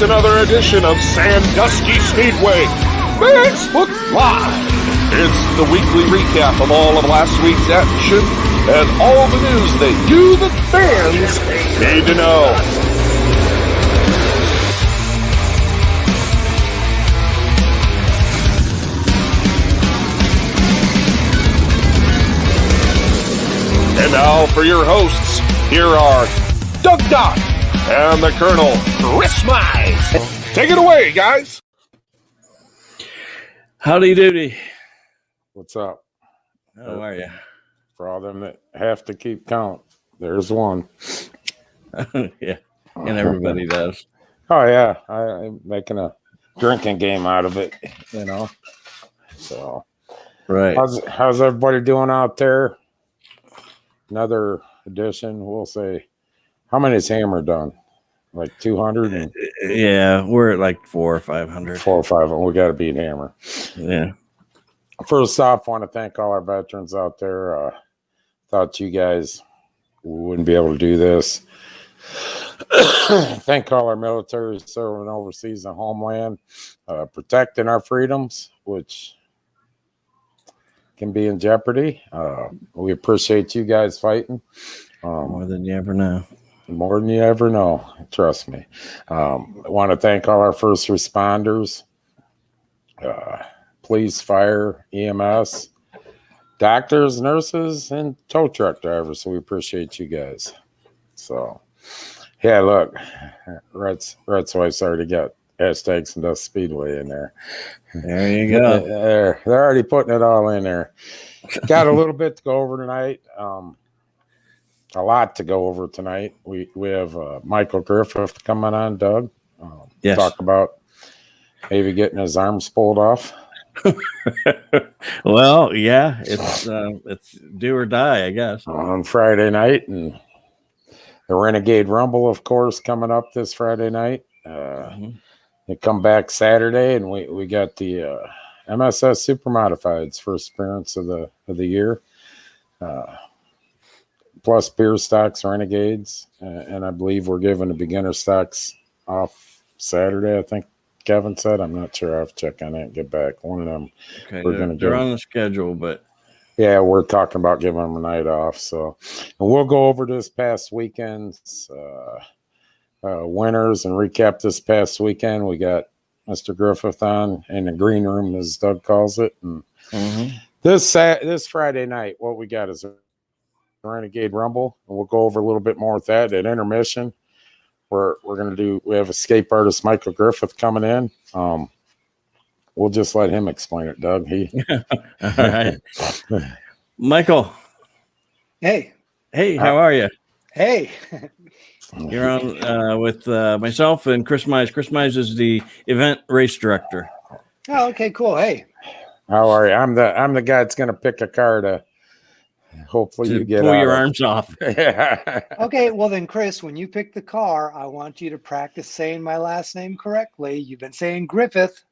another edition of Sandusky Speedway Facebook Live. It's the weekly recap of all of last week's action and all the news that you, the fans, need to know. And now for your hosts, here are Doug Doc and the Colonel, Chris Mize. Take it away, guys. Howdy doody. What's up? How are you? For all them that have to keep count, there's one. Yeah, and everybody does. Oh, yeah. I'm making a drinking game out of it, you know. So, Right. how's everybody doing out there? Another edition, we'll say. How many is Hammer done? Like 200? Yeah, we're at like 400 or 500. 4 or 5. We got to beat Hammer. Yeah. First off, I want to thank all our veterans out there. Thought you guys wouldn't be able to do this. Thank all our military serving overseas and homeland, protecting our freedoms, which can be in jeopardy. We appreciate you guys fighting. More than you ever know. More than you ever know. Trust me. I want to thank all our first responders, police, fire, EMS, doctors, nurses, and tow truck drivers. So we appreciate you guys. So, yeah, look, Rhett's wife's already got hashtags and Dust Speedway in there. There you go. They're already putting it all in there. Got a little bit to go over tonight. A lot to go over tonight. We have Michael Griffin coming on, Doug. Yes. Talk about maybe getting his arms pulled off. Well, yeah, it's do or die, I guess. On Friday night, and the Renegade Rumble, of course, coming up this Friday night. They come back Saturday, and we got the MSS Supermodifieds first appearance of the year. Plus beer stocks, Renegades, and I believe we're giving the beginner stocks off Saturday. I think Kevin said. I'm not sure. I have to check on that and get back. One of them. Okay, They're on the schedule, but yeah, we're talking about giving them a night off. So, and we'll go over this past weekend's winners and recap this past weekend. We got Mr. Griffith on in the green room, as Doug calls it. And this Friday night, what we got is a Renegade Rumble, and we'll go over a little bit more with that at intermission. We're going to we have escape artist Michael Griffith coming in. We'll just let him explain it, Doug. All right. Michael. Hey, how are you? Hey. You're on with myself and Chris Mize. Chris Mize is the event race director. Oh, okay, cool. Hey, how are you? I'm the guy that's going to pick a car to hopefully you get pull out your of. arms off. Yeah. Okay, well then, Chris, when you pick the car, I want you to practice saying my last name correctly. You've been saying Griffith.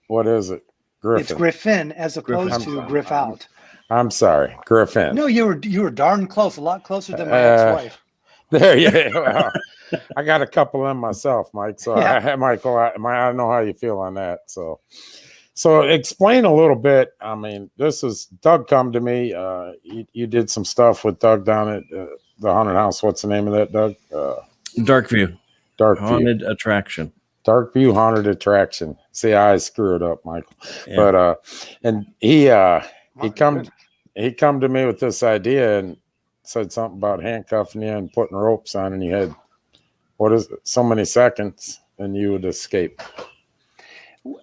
What is it? Griffin. It's Griffin as opposed to Griff out. I'm sorry, Griffin. No, you were darn close, a lot closer than my ex-wife. There, yeah. Well, I got a couple of them myself, Mike. So, Yeah. Michael, I don't know how you feel on that. So explain a little bit. I mean, this is Doug come to me. You did some stuff with Doug down at the haunted house. What's the name of that, Doug? Darkview. Haunted View. Attraction. Darkview Haunted Attraction. See, I screwed up, Michael. Yeah. But and he come to me with this idea and said something about handcuffing you and putting ropes on, and you had so many seconds, and you would escape.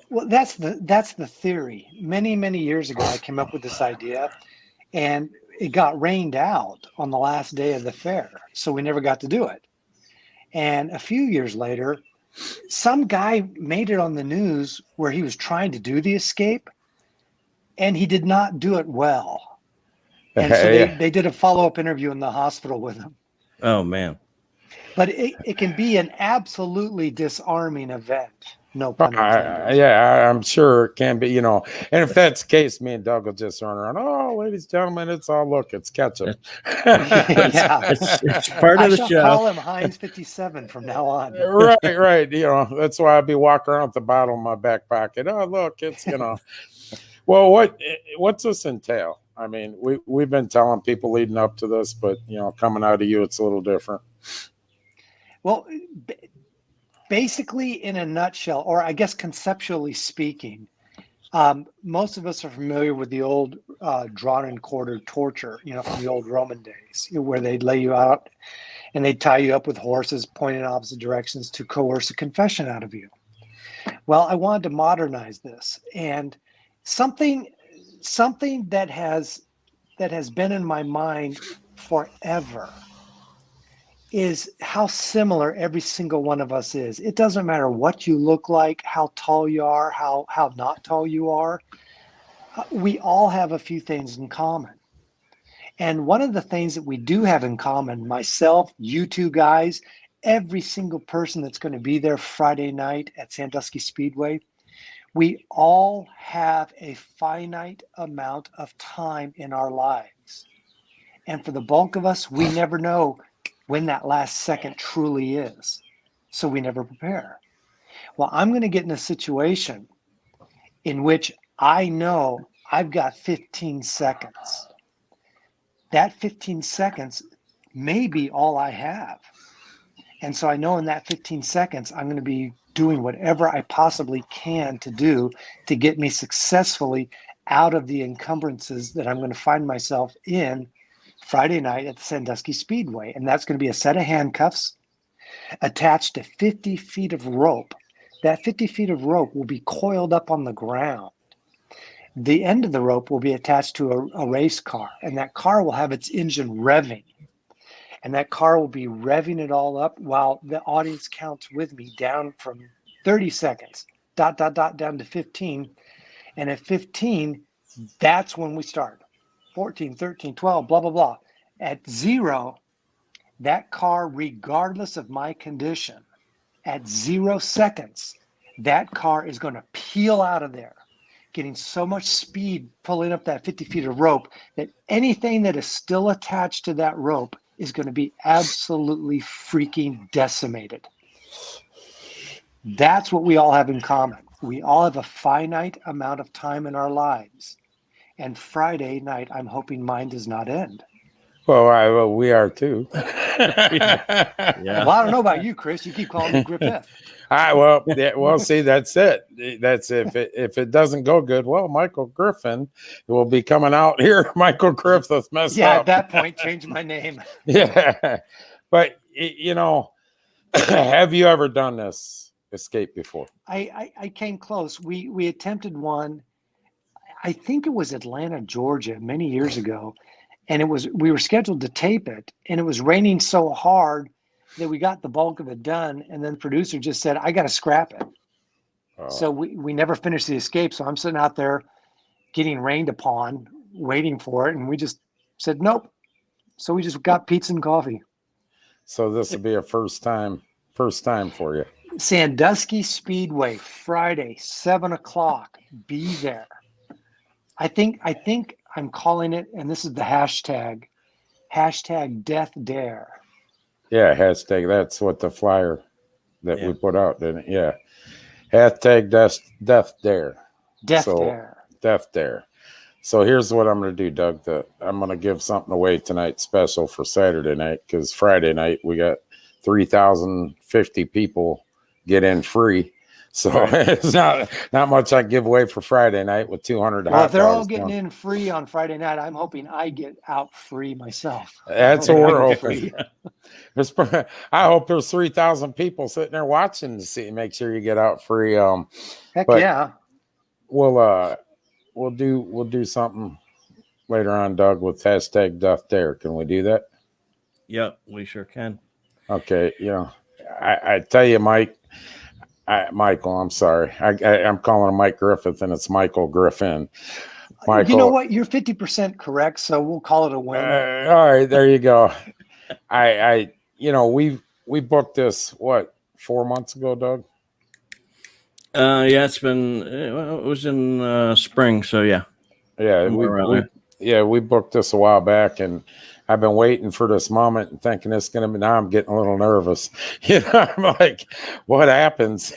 Well, that's the theory. Many years ago, I came up with this idea, and it got rained out on the last day of the fair, so we never got to do it. And a few years later, some guy made it on the news where he was trying to do the escape, and he did not do it well. And so they did a follow-up interview in the hospital with him. Oh, man. But it can be an absolutely disarming event. No pun intended. I'm sure it can be, you know. And if that's the case, me and Doug will just run around. Oh, ladies and gentlemen, it's all look, it's ketchup. Yeah. It's part I of the shall show. call him Heinz 57 from now on. Right. You know, that's why I'd be walking around with the bottle in my back pocket. Oh, look, it's, you know. Well, what's this entail? I mean, we've been telling people leading up to this, but, you know, coming out of you, it's a little different. Well, basically, in a nutshell, or I guess conceptually speaking, most of us are familiar with the old drawn and quartered torture, you know, from the old Roman days, where they'd lay you out and they'd tie you up with horses pointing in opposite directions to coerce a confession out of you. Well, I wanted to modernize this, and something that has been in my mind forever is how similar every single one of us is. It doesn't matter what you look like, how tall you are, how not tall you are. We all have a few things in common. And one of the things that we do have in common, myself, you two guys, every single person that's going to be there Friday night at Sandusky Speedway, we all have a finite amount of time in our lives. And for the bulk of us, we never know when that last second truly is. So we never prepare. Well, I'm going to get in a situation in which I know I've got 15 seconds. That 15 seconds may be all I have. And so I know in that 15 seconds, I'm going to be doing whatever I possibly can to do to get me successfully out of the encumbrances that I'm going to find myself in Friday night at the Sandusky Speedway. And that's going to be a set of handcuffs attached to 50 feet of rope. That 50 feet of rope will be coiled up on the ground. The end of the rope will be attached to a race car, and that car will have its engine revving. And that car will be revving it all up while the audience counts with me down from 30 seconds, down to 15. And at 15, that's when we start. 14, 13, 12, blah, blah, blah. At 0, that car, regardless of my condition, at 0 seconds, that car is going to peel out of there, getting so much speed pulling up that 50 feet of rope that anything that is still attached to that rope is going to be absolutely freaking decimated. That's what we all have in common. We all have a finite amount of time in our lives. And Friday night, I'm hoping mine does not end. Well, we are too. Yeah. Well, I don't know about you, Chris. You keep calling me Griffith. Well, see, that's it. That's if it doesn't go good. Well, Michael Griffin will be coming out here. Michael Griffith messed Yeah, up. at that point, change my name. Yeah, but you know, have you ever done this escape before? I came close. We attempted one. I think it was Atlanta, Georgia, many years ago, and we were scheduled to tape it, and it was raining so hard that we got the bulk of it done, and then the producer just said, I got to scrap it. So we never finished the escape. So I'm sitting out there getting rained upon, waiting for it, and we just said nope. So we just got pizza and coffee. So this will be a first time for you. Sandusky Speedway, Friday, 7:00. Be there. I think I'm calling it, and this is the hashtag Death Dare. Yeah, hashtag. That's what the flyer that we put out, didn't it? Yeah. Hashtag Death Dare. Death Dare. So here's what I'm going to do, Doug. I'm going to give something away tonight special for Saturday night, because Friday night we got 3,050 people get in free. So it's not much I give away for Friday night with 200 Well, if they're all getting in free on Friday night, I'm hoping I get out free myself. That's what we're hoping. I hope there's 3,000 people sitting there watching to make sure you get out free. Heck yeah. We'll do something later on, Doug, with hashtag Death Dare. Can we do that? Yep, we sure can. Okay. You know, I tell you, Michael, I'm sorry. I'm calling him Mike Griffith, and it's Michael Griffin. Michael, you know what? You're 50% correct, so we'll call it a win. All right, there you go. We booked this 4 months ago, Doug. Yeah, it's been. Well, it was in spring, so yeah. Yeah, Somewhere around there. we booked this a while back, and I've been waiting for this moment and thinking it's going to be. Now I'm getting a little nervous. You know, I'm like, what happens?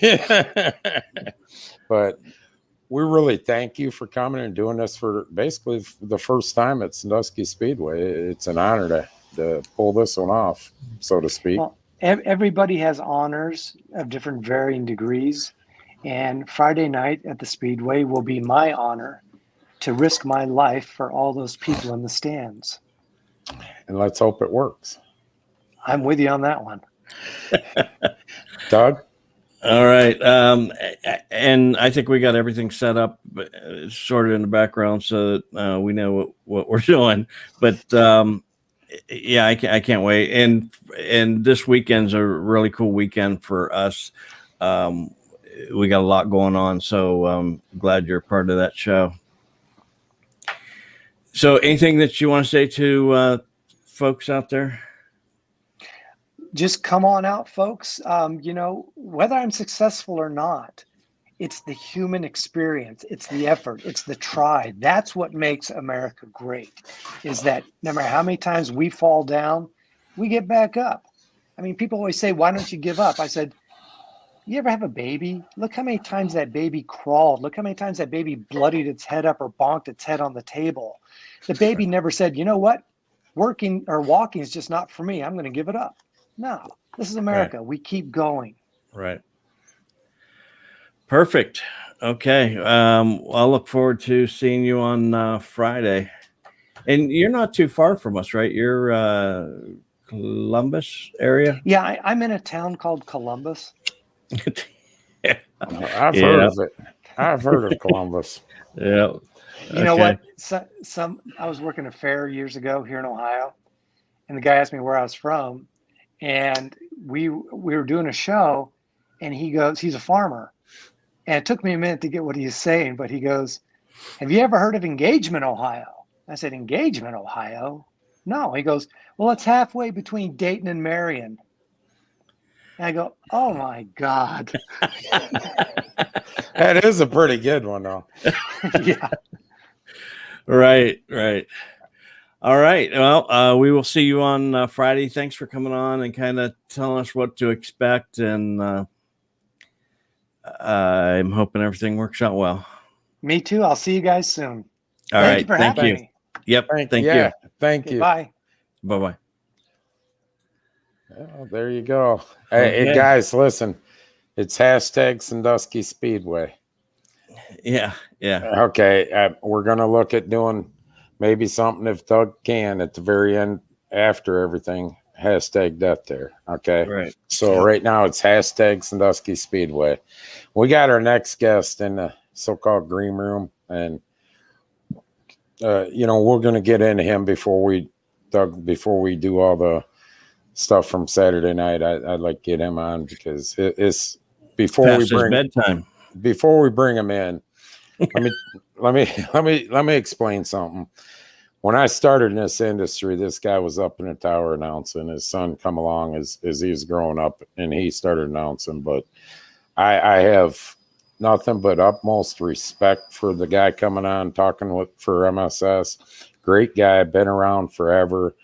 But we really thank you for coming and doing this for basically the first time at Sandusky Speedway. It's an honor to pull this one off, so to speak. Well, everybody has honors of different varying degrees. And Friday night at the Speedway will be my honor to risk my life for all those people in the stands. And let's hope it works. I'm with you on that one. Doug? All right. And I think we got everything set up sort of in the background so that we know what we're doing. But yeah, I can't wait. And this weekend's a really cool weekend for us. We got a lot going on, so I'm glad you're part of that show. So anything that you want to say to folks out there? Just come on out, folks. You know, whether I'm successful or not, it's the human experience. It's the effort. It's the try. That's what makes America great, is that no matter how many times we fall down, we get back up. I mean, people always say, why don't you give up? I said, you ever have a baby? Look how many times that baby crawled. Look how many times that baby bloodied its head up or bonked its head on the table. The baby never said, you know what? Working or walking is just not for me. I'm going to give it up. No, this is America. Right. We keep going. Right. Perfect. Okay. I'll look forward to seeing you on Friday. And you're not too far from us, right? You're Columbus area? Yeah, I'm in a town called Columbus. Yeah. I've heard of it. I've heard of Columbus. Yeah. You know what? I was working a fair years ago here in Ohio, and the guy asked me where I was from, and we were doing a show, and he goes, he's a farmer, and it took me a minute to get what he was saying, but he goes, have you ever heard of Engagement, Ohio? I said, Engagement, Ohio? No. He goes, well, it's halfway between Dayton and Marion. And I go, oh my God. That is a pretty good one, though. Yeah. Right. All right. Well, we will see you on Friday. Thanks for coming on and kind of telling us what to expect. And I'm hoping everything works out well. Me too. I'll see you guys soon. All right. Thank you. Yep. Thank you. Thank you. Bye. Bye-bye. Oh, there you go. Hey, guys, listen. It's hashtag Sandusky Speedway. Yeah. Okay. We're going to look at doing maybe something if Doug can at the very end after everything. Hashtag death there. Okay. Right. So right now it's hashtag Sandusky Speedway. We got our next guest in the so-called green room, and we're going to get into him before we do all the stuff from Saturday night. I'd like to get him on because it's before we bring him in. let me explain something. When I started in this industry, this guy was up in the tower announcing. His son come along as he was growing up, and he started announcing. But I have nothing but utmost respect for the guy coming on talking for MSS. Great guy, been around forever.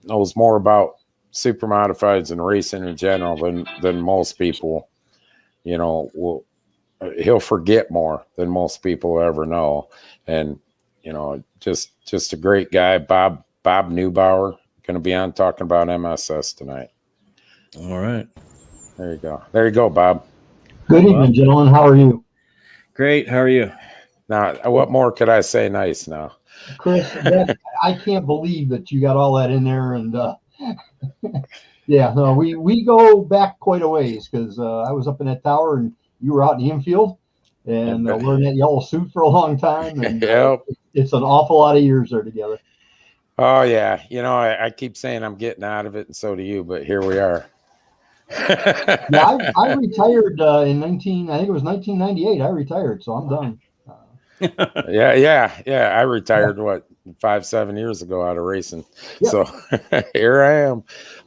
Knows more about Supermodifieds and racing in general than most people. He'll forget more than most will ever know. And just a great guy. Bob Neubauer going to be on talking about MSS tonight. All right. There you go, Bob. Good evening, gentlemen. How are you? Great. How are you? Now, what more could I say nice now? Chris, I can't believe that you got all that in there. And yeah, no, we go back quite a ways because I was up in that tower and you were out in the infield and wearing that yellow suit for a long time. And yep. It's an awful lot of years there together. Oh, yeah. I keep saying I'm getting out of it, and so do you, but here we are. Yeah, I retired in 1998. I retired, so I'm done. Yeah. I retired 5-7 years ago out of racing. Yep. So here I am.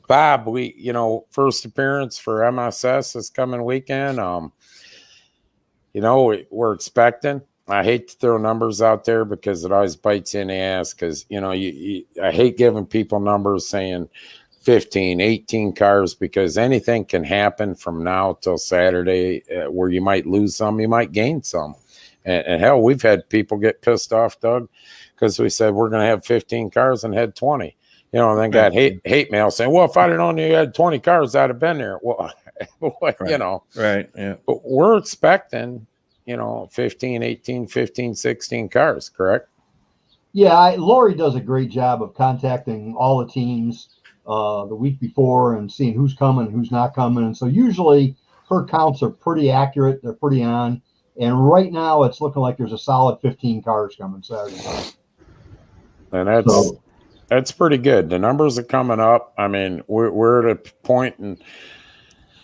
Bob, we first appearance for MSS this coming weekend. we're expecting. I hate to throw numbers out there because it always bites you in the ass because, I hate giving people numbers saying 15, 18 cars because anything can happen from now till Saturday where you might lose some, you might gain some. And hell, we've had people get pissed off, Doug, because we said we're going to have 15 cars and had 20. And then got hate mail saying, well, if I'd have known you had 20 cars, I'd have been there. Well, Right, yeah. But we're expecting, 15, 18, 15, 16 cars, correct? Yeah, Lori does a great job of contacting all the teams the week before and seeing who's coming, who's not coming. And so usually her counts are pretty accurate. They're pretty on. And right now it's looking like there's a solid 15 cars coming Saturday night. And that's pretty good. The numbers are coming up. I mean, we're at a point in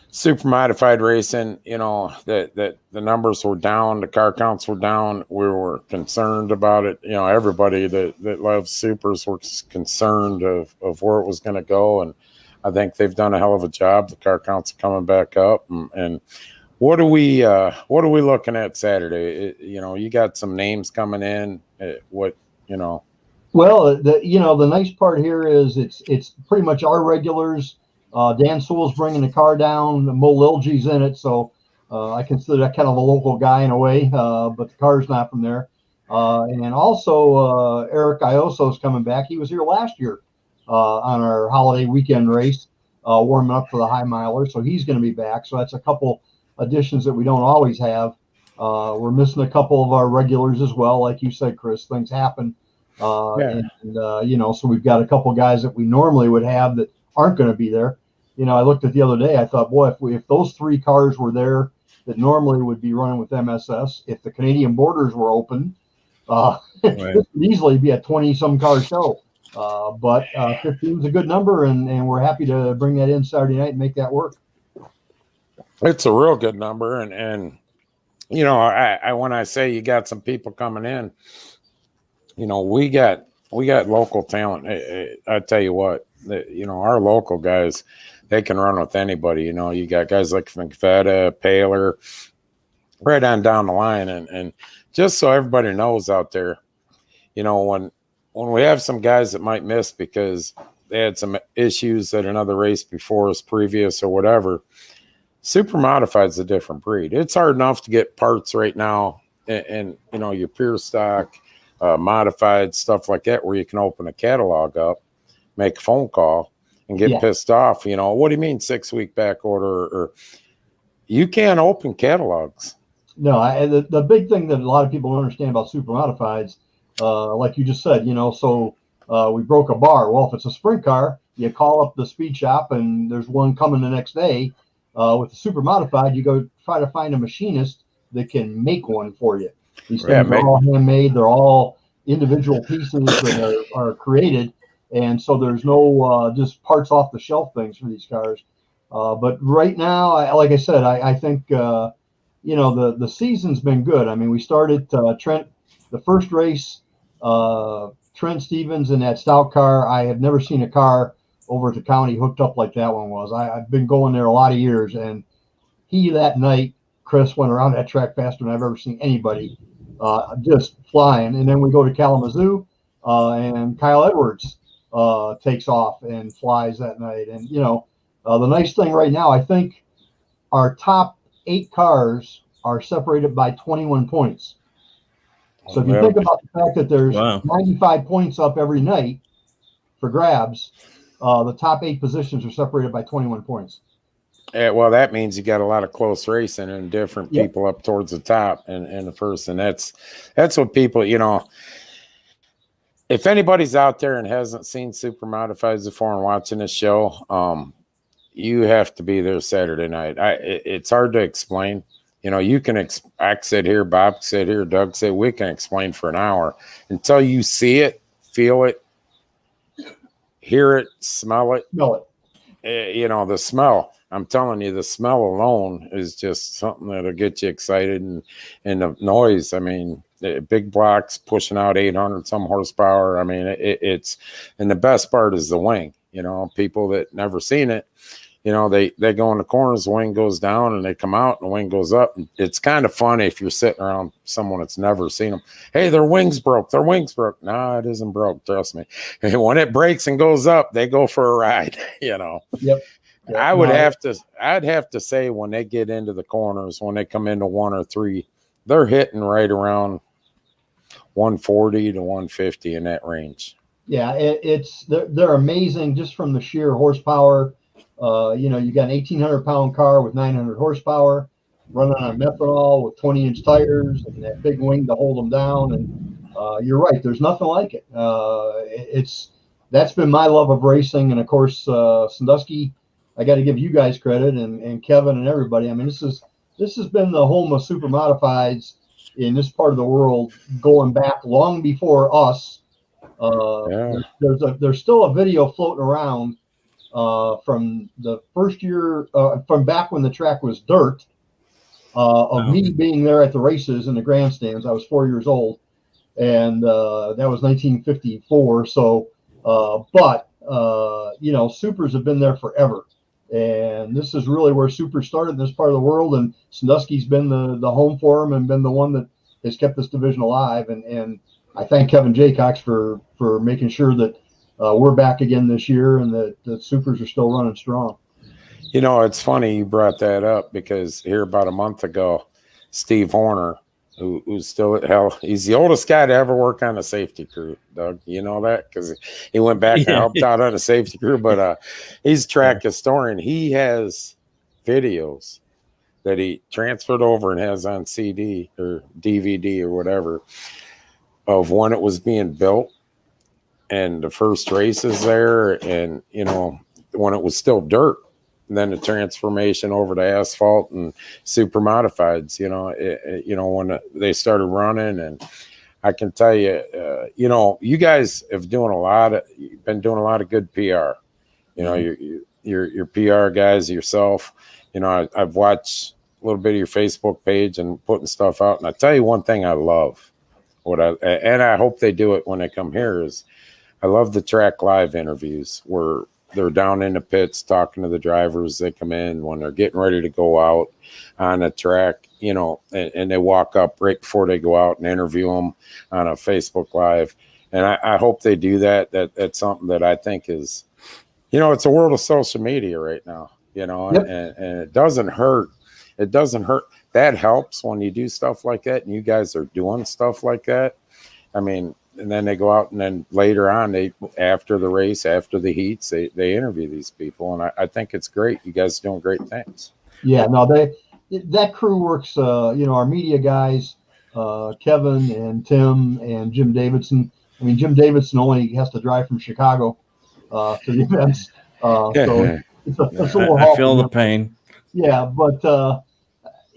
super modified racing, that the numbers were down, the car counts were down. We were concerned about it. Everybody that loves supers was concerned of where it was going to go. And I think they've done a hell of a job. The car counts are coming back up. And what are we looking at Saturday? You got some names coming in. Well, the nice part here is it's pretty much our regulars. Dan Sewell's bringing the car down. Mo Lilgy's in it, so I consider that kind of a local guy in a way, but the car's not from there. And also Eric Ioso's coming back. He was here last year on our holiday weekend race, warming up for the high miler, so he's going to be back. So that's a couple additions that we don't always have. We're missing a couple of our regulars as well, like you said, Chris. Things happen, so we've got a couple guys that we normally would have that aren't going to be there. I looked at the other day, I thought, boy, if those three cars were there that normally would be running with MSS, if the Canadian borders were open, it could easily be a 20-some car show. But 15 is a good number, and we're happy to bring that in Saturday night and make that work. It's a real good number. And I when I say you got some people coming in, we got local talent. I tell you what, our local guys, they can run with anybody. You got guys like McFetta, Paler, right on down the line. And just so everybody knows out there, when we have some guys that might miss because they had some issues at another race before us previous or whatever, Super Modified is a different breed. It's hard enough to get parts right now and your pure stock, modified stuff like that, where you can open a catalog up, make a phone call, and get pissed off. What do you mean 6-week back order? Or you can't open catalogs. No, the big thing that a lot of people don't understand about Super Modifieds, like you just said, so we broke a bar. Well, if it's a sprint car, you call up the speed shop and there's one coming the next day. With the Super Modified, you go try to find a machinist that can make one for you. These things are all handmade. They're all individual pieces that are created. And so there's no just parts off the shelf things for these cars. But right now, like I said, I think, the season's been good. I mean, we started Trent, the first race, Trent Stevens in that stout car. I have never seen a car over at the county hooked up like that one was. I've been going there a lot of years, and that night, Chris went around that track faster than I've ever seen anybody, just flying. And then we go to Kalamazoo, and Kyle Edwards takes off and flies that night. And, the nice thing right now, I think our top 8 cars are separated by 21 points. So if you think about the fact that there's 95 points up every night for grabs, the top 8 positions are separated by 21 points. Yeah, well, that means you got a lot of close racing and different people up towards the top and the first. And that's what people, if anybody's out there and hasn't seen Super Modifieds before and watching this show, you have to be there Saturday night. It's hard to explain. You can I sit here, Bob sit here, Doug said, we can explain for an hour until you see it, feel it, hear it, smell it. The smell. I'm telling you, the smell alone is just something that'll get you excited. And the noise, I mean, big blocks pushing out 800 some horsepower. I mean, it's, and the best part is the wing. People that never seen it, they go in the corners, the wing goes down, and they come out, and the wing goes up. And it's kind of funny if you're sitting around someone that's never seen them. Hey, their wings broke. Their wings broke. No, it isn't broke. Trust me. And when it breaks and goes up, they go for a ride. Yep. I'd have to say when they get into the corners, when they come into 1 or 3, they're hitting right around 140 to 150 in that range. Yeah, they're amazing just from the sheer horsepower. You got an 1,800-pound car with 900 horsepower running on methanol with 20-inch tires and that big wing to hold them down. And you're right, there's nothing like it. That's been my love of racing. And of course, Sandusky, I got to give you guys credit and Kevin and everybody. I mean, this has been the home of Supermodifieds in this part of the world going back long before us. There's still a video floating around from the first year, from back when the track was dirt, of me being there at the races in the grandstands. I was 4 years old, and that was 1954. So, supers have been there forever, and this is really where supers started in this part of the world. And Sandusky's been the home for them and been the one that has kept this division alive. And I thank Kevin Jaycox for making sure that we're back again this year and that the supers are still running strong. It's funny you brought that up because here about a month ago, Steve Horner, who's still he's the oldest guy to ever work on a safety crew, Doug. You know that because he went back and helped out on a safety crew, but he's a track historian. He has videos that he transferred over and has on CD or DVD or whatever of when it was being built and the first races there, and when it was still dirt, and then the transformation over to asphalt and super modifieds. When they started running, and I can tell you, you guys have been doing a lot of good PR. Your PR guys yourself. I've watched a little bit of your Facebook page and putting stuff out, and I tell you one thing I love. And I hope they do it when they come here is I love the track live interviews where they're down in the pits talking to the drivers. They come in when they're getting ready to go out on the track, and they walk up right before they go out and interview them on a Facebook Live. And I hope they do that. That's something that I think is, it's a world of social media right now, and it doesn't hurt. It doesn't hurt. That helps when you do stuff like that, and you guys are doing stuff like that. I mean, and then they go out, and then later on, after the race, after the heats, they interview these people, and I think it's great. You guys are doing great things. Yeah, no, that crew works. Our media guys, Kevin and Tim and Jim Davidson. I mean, Jim Davidson only has to drive from Chicago to the events, so it's a little. I feel the pain. Yeah, but.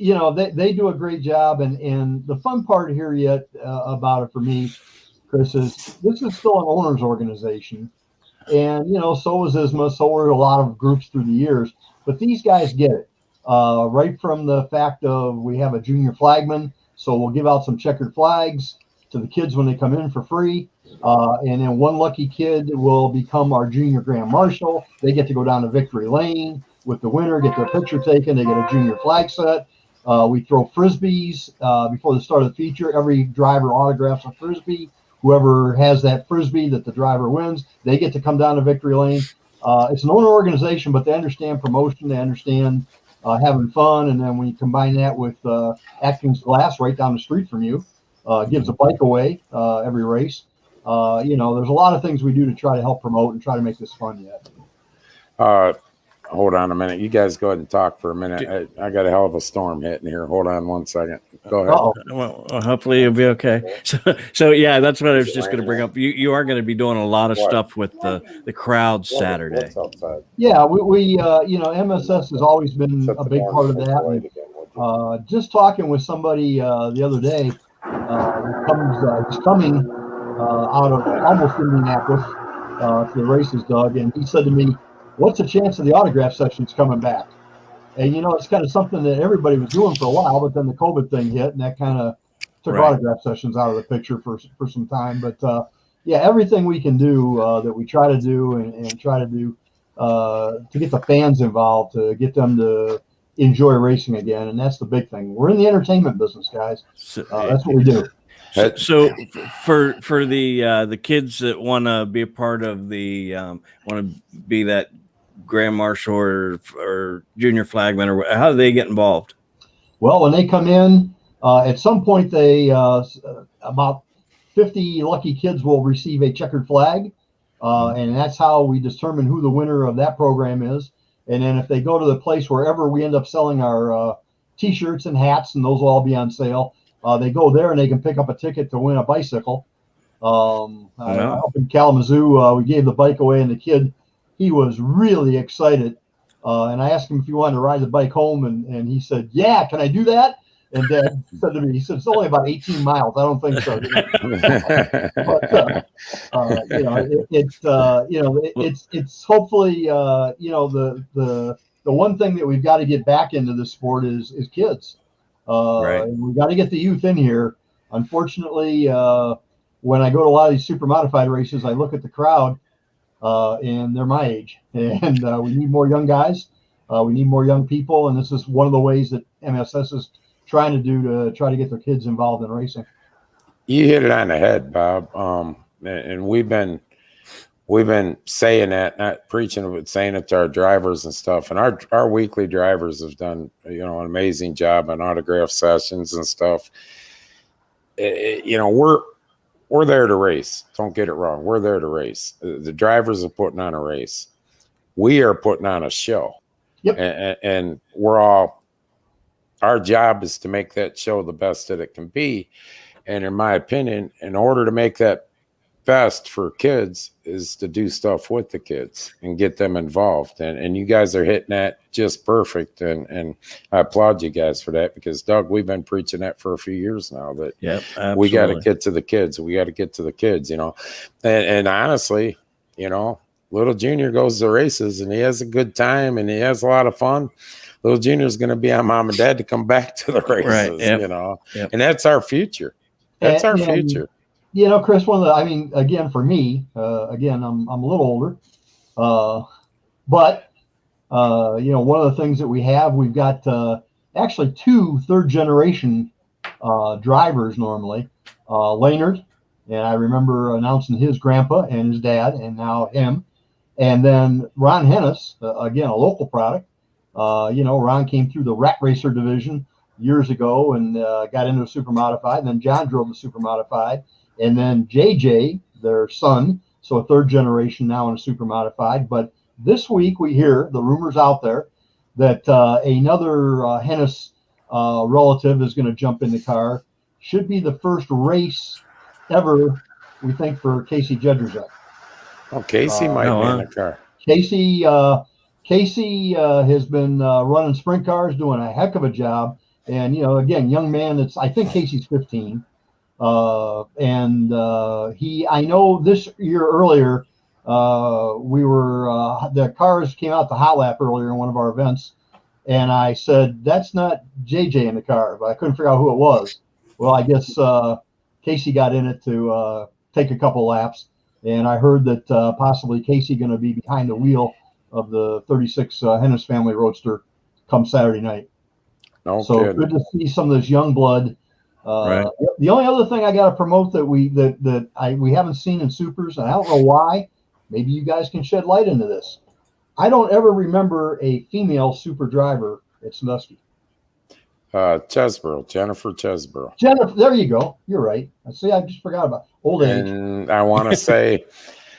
They do a great job, and the fun part here yet about it for me, Chris, is this is still an owners organization, and so is ISMA, so are a lot of groups through the years, but these guys get it right from the fact of we have a junior flagman, so we'll give out some checkered flags to the kids when they come in for free, and then one lucky kid will become our junior grand marshal. They get to go down to Victory Lane with the winner, get their picture taken, they get a junior flag set. We throw Frisbees before the start of the feature. Every driver autographs a Frisbee. Whoever has that Frisbee that the driver wins, they get to come down to Victory Lane. It's an owner organization, but they understand promotion. They understand having fun. And then when you combine that with Atkins Glass right down the street from you, gives a bike away every race. There's a lot of things we do to try to help promote and try to make this fun yet. Hold on a minute. You guys go ahead and talk for a minute. I got a hell of a storm hitting here. Hold on one second. Go ahead. Well, hopefully you'll be okay. So yeah, that's what I was just going to bring up. You are going to be doing a lot of stuff with the crowd Saturday. Yeah, we MSS has always been a big part of that. Just talking with somebody the other day, he's coming out of almost Indianapolis to the races, Doug, and he said to me, "What's the chance of the autograph sessions coming back?" And it's kind of something that everybody was doing for a while, but then the COVID thing hit, and that kind of took autograph sessions out of the picture for some time. But everything we can do that we try to do and try to do get the fans involved, to get them to enjoy racing again, and that's the big thing. We're in the entertainment business, guys. That's what we do. So for the kids that want to be a part of the want to be that grand marshal or junior flagman, or how do they get involved? Well, when they come in, at some point they about 50 lucky kids will receive a checkered flag, and that's how we determine who the winner of that program is. And then if they go to the place wherever we end up selling our T-shirts and hats, and those will all be on sale, they go there and they can pick up a ticket to win a bicycle. Up in Kalamazoo, we gave the bike away, and the kid, he was really excited. And I asked him if he wanted to ride the bike home, and he said, "Yeah, can I do that?" And Dad said to me, he said, "It's only about 18 miles. I don't think so." But it's hopefully the one thing that we've got to get back into the sport is kids. Right. We've got to get the youth in here. Unfortunately, when I go to a lot of these super modified races, I look at the crowd, and they're my age, and we need more young guys. We need more young people, and this is one of the ways that MSS is trying to do to try to get their kids involved in racing. You hit it on the head, Bob. And we've been saying that, not preaching it, but saying it to our drivers and stuff. And our weekly drivers have done, an amazing job on autograph sessions and stuff. We're there to race. Don't get it wrong. We're there to race. The drivers are putting on a race. We are putting on a show. Yep. And our job is to make that show the best that it can be. And in my opinion, in order to make that best for kids is to do stuff with the kids and get them involved. And you guys are hitting that just perfect. And I applaud you guys for that, because Doug, we've been preaching that for a few years now, that we got to get to the kids. We got to get to the kids, and honestly, little junior goes to races and he has a good time and he has a lot of fun. Little junior is going to be on mom and dad to come back to the races, right. And that's our future. That's our future. Chris, again, for me, I'm a little older, but one of the things that we've got actually 2 third-generation drivers normally, Leonard, and I remember announcing his grandpa and his dad, and now him, and then Ron Hennis, again, a local product. Ron came through the rat racer division years ago and got into a super modified, and then John drove the super modified, and then JJ, their son, so a 3rd generation now in a super modified. But this week we hear the rumors out there that another Hennis relative is going to jump in the car. Should be the first race ever, we think, for Casey Jedrzejek. Oh, Casey might be in the car. Casey has been running sprint cars, doing a heck of a job. And, again, young man, I think Casey's 15. I know this year earlier, the cars came out to hot lap earlier in one of our events. And I said, "That's not JJ in the car," but I couldn't figure out who it was. Well, I guess Casey got in it to take a couple laps. And I heard that possibly Casey going to be behind the wheel of the 36 Hennis family Roadster come Saturday night. So good to see some of this young blood. Right. The only other thing I got to promote that we haven't seen in supers, and I don't know why, maybe you guys can shed light into this. I don't ever remember a female super driver at Sandusky. Chesborough, Jennifer Chesborough. Jennifer, there you go. You're right. See, I just forgot about old age. And I want to say,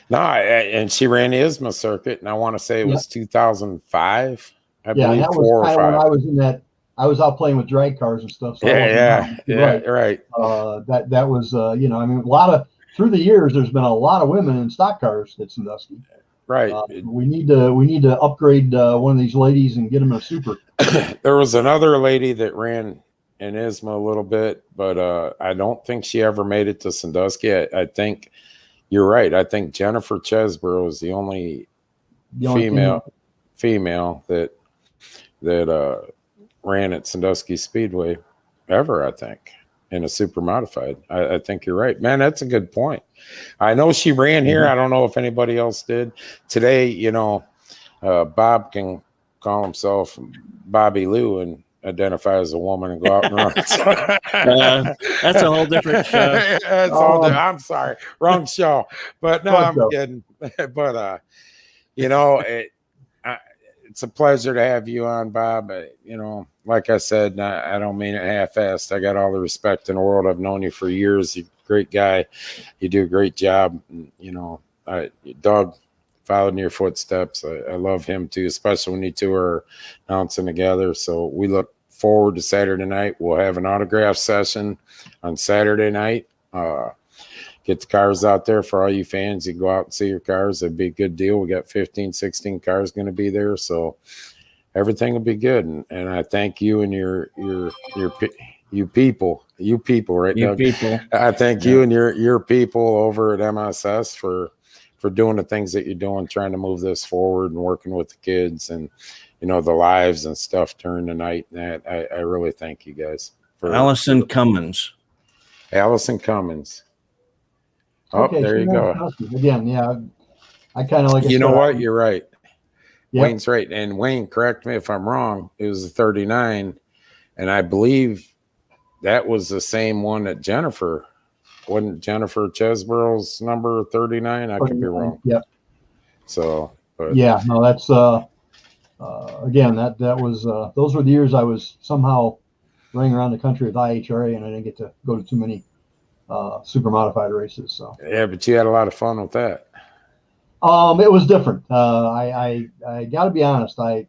and she ran the ISMA circuit, and I want to say it was 2005. I believe that 4 or 5. When I was in that. I was out playing with drag cars and stuff. So right. That was, a lot of, through the years, there's been a lot of women in stock cars at Sandusky. Right. We need to upgrade one of these ladies and get them a super. There was another lady that ran in ISMA a little bit, but I don't think she ever made it to Sandusky. I think you're right. I think Jennifer Chesborough is the only female that ran at Sandusky Speedway ever, I think, in a super modified. I think you're right, man. That's a good point. I know she ran here. I don't know if anybody else did today. Bob can call himself Bobby Lou and identify as a woman and go out and run. That's a whole different show. I'm sorry, wrong show. But no, I'm kidding. But it's a pleasure to have you on, Bob. Like I said, I don't mean it half-assed. I got all the respect in the world. I've known you for years. You're a great guy. You do a great job. Doug followed in your footsteps. I love him too, especially when you two are announcing together. So we look forward to Saturday night. We'll have an autograph session on Saturday night. Get the cars out there for all you fans. You go out and see your cars. It'd be a good deal. We got 15, 16 cars going to be there. So everything will be good. And I thank you and your people right now. I thank you and your people over at MSS for doing the things that you're doing, trying to move this forward and working with the kids and, the lives and stuff during the night. And I really thank you guys. Allison Cummins. Oh, okay, there you go. Again, yeah. I kind of like you know what? You're right. Yep. Wayne's right. And Wayne, correct me if I'm wrong. It was a 39. And I believe that was the same one that Jennifer. Wasn't Jennifer Chesborough's number 39? I could be wrong. Yep. So, but yeah, no, that's again, that was those were the years I was somehow running around the country with IHRA, and I didn't get to go to too many super modified races. So yeah, but you had a lot of fun with that. It was different. I got to be honest. I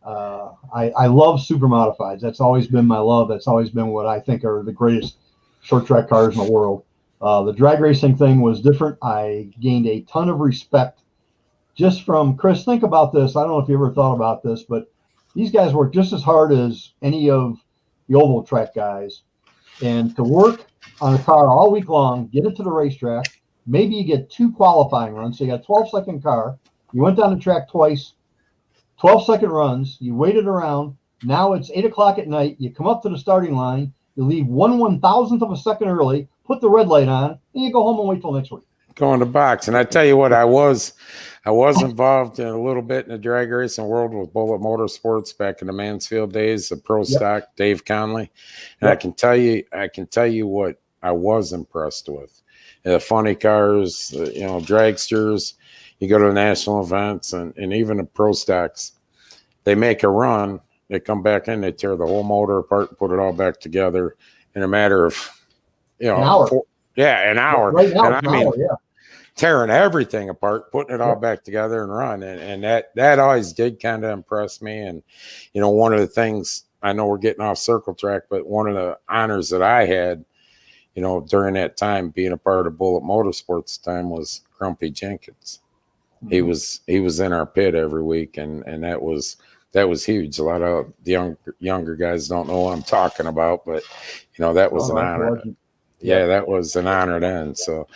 love super modifieds. That's always been my love. That's always been what I think are the greatest short track cars in the world. The drag racing thing was different. I gained a ton of respect just from Chris. Think about this. I don't know if you ever thought about this, but these guys work just as hard as any of the oval track guys. And to work on a car all week long, get it to the racetrack, maybe you get 2 qualifying runs. So you got a 12-second car. You went down the track twice, 12-second runs. You waited around. Now it's 8 o'clock at night. You come up to the starting line. You leave 1/1000th of a second early, put the red light on, and you go home and wait till next week. Go in the box. And I tell you what, I was involved in a little bit in the drag racing world with Bullet Motorsports back in the Mansfield days, the pro stock, Dave Conley. And I can tell you what I was impressed with. The funny cars, dragsters, you go to the national events and even the pro stocks, they make a run, they come back in, they tear the whole motor apart and put it all back together in a matter of, an hour. An hour. Right now, and I mean, tearing everything apart, putting it all back together and run. And that always did kind of impress me. And, one of the things, I know we're getting off circle track, but one of the honors that I had, during that time, being a part of Bullet Motorsports time was Grumpy Jenkins. Mm-hmm. He was in our pit every week. And that was huge. A lot of the younger guys don't know what I'm talking about, but that was an honor. Yeah, that was an honor then. So,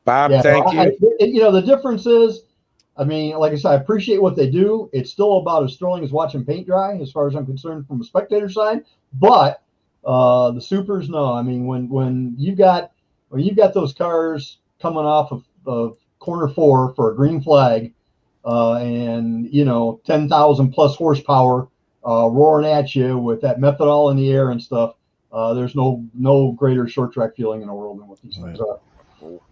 Bob, thank you. The difference is, like I said, I appreciate what they do. It's still about as thrilling as watching paint dry, as far as I'm concerned, from a spectator side. But the supers, no. When you've got those cars coming off of corner 4 for a green flag, and 10,000 plus horsepower roaring at you with that methanol in the air and stuff. There's no greater short track feeling in the world than what these things are.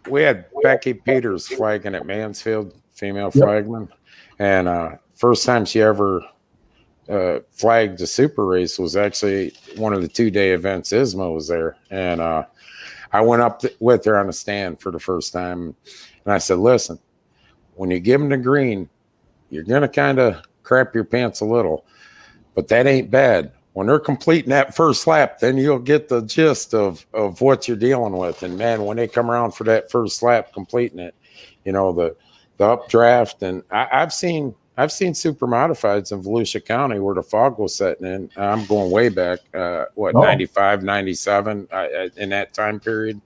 We had Becky Peters flagging at Mansfield, female flagman, and first time she ever flagged a super race was actually one of the 2-day events. ISMA was there, and I went up with her on the stand for the first time, and I said, "Listen, when you give them the green, you're gonna kind of crap your pants a little, but that ain't bad. When they're completing that first lap, then you'll get the gist of what you're dealing with. And man, when they come around for that first lap, completing it, the updraft, and I've seen super modifieds in Volusia County where the fog was setting in. I'm going way back, 95, 97, in that time period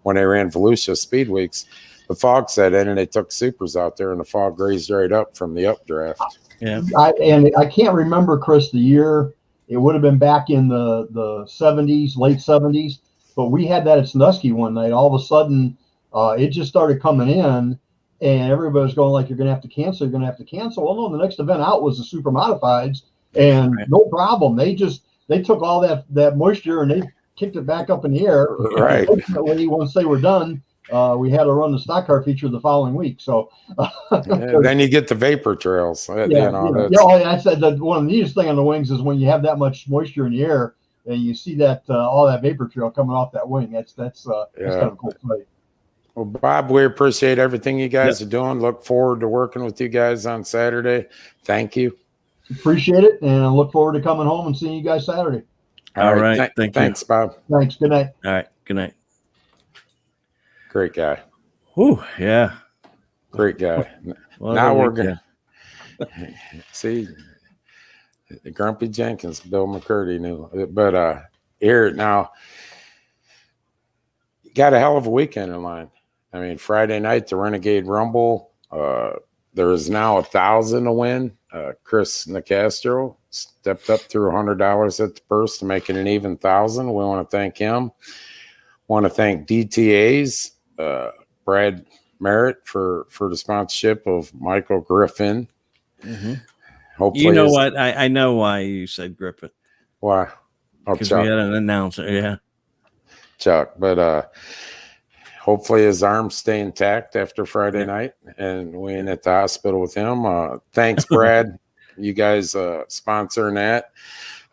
when they ran Volusia Speed Weeks. The fog set in and they took supers out there and the fog raised right up from the updraft. Yeah. I can't remember, Chris, the year. It would have been back in the 70s, late 70s. But we had that at Sandusky one night. All of a sudden, it just started coming in. and everybody was going like, you're going to have to cancel. You're going to have to cancel. Well, no, the next event out was the Super Modifieds, and no problem. They took all that moisture and they kicked it back up in the air. Right. Ultimately, once they were done, we had to run the stock car feature the following week. So then you get the vapor trails. I said that one of the neatest thing on the wings is when you have that much moisture in the air and you see that all that vapor trail coming off that wing. That's kind of a cool sight. Well, Bob, we appreciate everything you guys are doing. Look forward to working with you guys on Saturday. Thank you. Appreciate it, and I look forward to coming home and seeing you guys Saturday. All right. Thanks, Bob. Thanks. Good night. All right. Good night. Great guy. Whew, yeah. Great guy. Well, now we're going to see Grumpy Jenkins, Bill McCurdy knew. But here now, got a hell of a weekend in line. I mean, Friday night, the Renegade Rumble. There is now 1,000 to win. Chris Nicastro stepped up through $100 at the purse to make it an even 1,000. We want to thank him. Want to thank DTA's Brad Merritt for the sponsorship of Michael Griffin. Mm-hmm. Hopefully, you know what? I know why you said Griffin. Why? Because we had an announcer. Yeah, Chuck. But hopefully his arms stay intact after Friday night, and we ain't at the hospital with him. Thanks, Brad. You guys sponsoring that.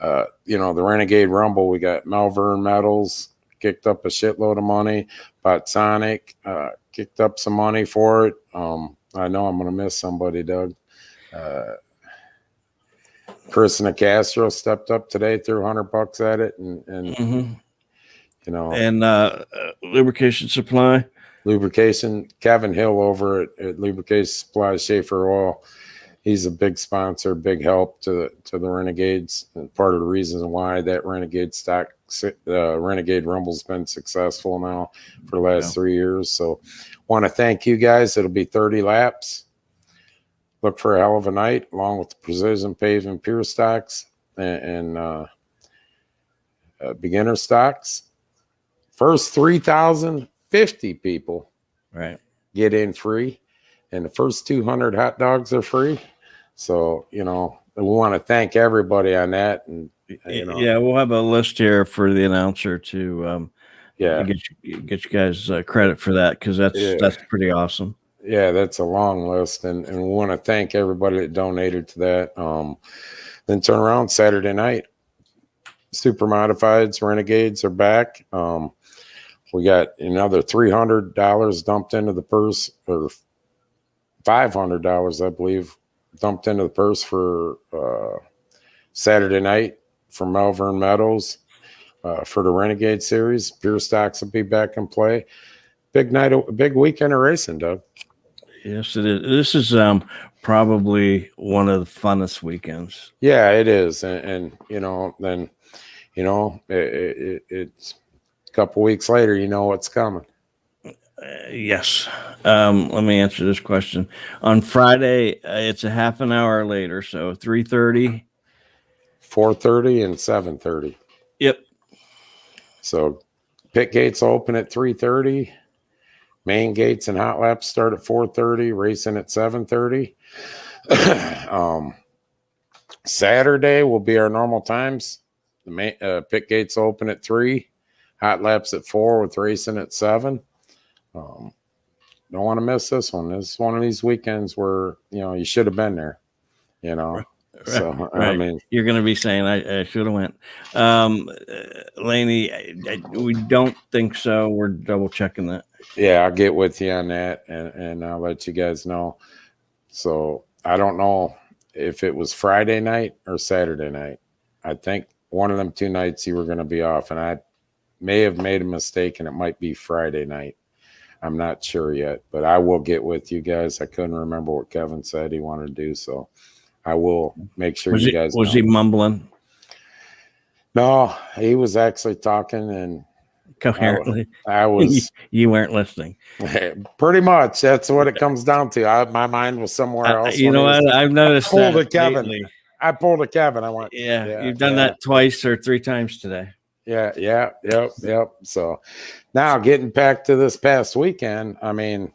The Renegade Rumble. We got Malvern Metals kicked up a shitload of money. Botsonic kicked up some money for it. I know I'm going to miss somebody, Doug. Chris Nicastro stepped up today, threw $100 at it, and mm-hmm. And lubrication supply. Kevin Hill over at Lubrication Supply, Schaefer Oil. He's a big sponsor, big help to the Renegades, and part of the reason why that Renegade Rumble's been successful now for the last 3 years. So want to thank you guys. It'll be 30 laps. Look for a hell of a night, along with the Precision Paving Pure Stocks and beginner stocks. First 3,050 people get in free, and the first 200 hot dogs are free. So, we want to thank everybody on that. And yeah, we'll have a list here for the announcer to get you guys credit for that, because that's pretty awesome. Yeah, that's a long list, and we want to thank everybody that donated to that. Then turn around Saturday night. Supermodifieds, Renegades are back. We got another $300 dumped into the purse, or $500, I believe, dumped into the purse for Saturday night from Malvern Meadows for the Renegade Series. Pure Stocks will be back in play. Big night, big weekend of racing, Doug. Yes, it is. This is probably one of the funnest weekends. Yeah, it is, and it's a couple weeks later, you know what's coming. Yes. Let me answer this question. On Friday, it's a half an hour later, so 3:30, 4:30, and 7:30. Yep. So pit gates open at 3:30. Main gates and hot laps start at 4:30. Racing at 7:30. Saturday will be our normal times. The pit gates open at 3. Hot laps at 4 with racing at 7. Don't want to miss this one. This is one of these weekends where you should have been there. So right. I mean, you're going to be saying I should have went. Laney, we don't think so. We're double checking that. Yeah, I'll get with you on that, and I'll let you guys know. So I don't know if it was Friday night or Saturday night. I think one of them 2 nights you were going to be off, and I may have made a mistake, and it might be Friday night. I'm not sure yet, but I will get with you guys. I couldn't remember what Kevin said he wanted to do, so I will make sure you guys know. Was he mumbling? No, he was actually talking, and coherently. I was. You weren't listening. Pretty much. That's what it comes down to. My mind was somewhere else. You know what? I've noticed I pulled that. I pulled a Kevin. I went. Yeah, you've done that twice or 3 times today. Yep. So now getting back to this past weekend, I mean,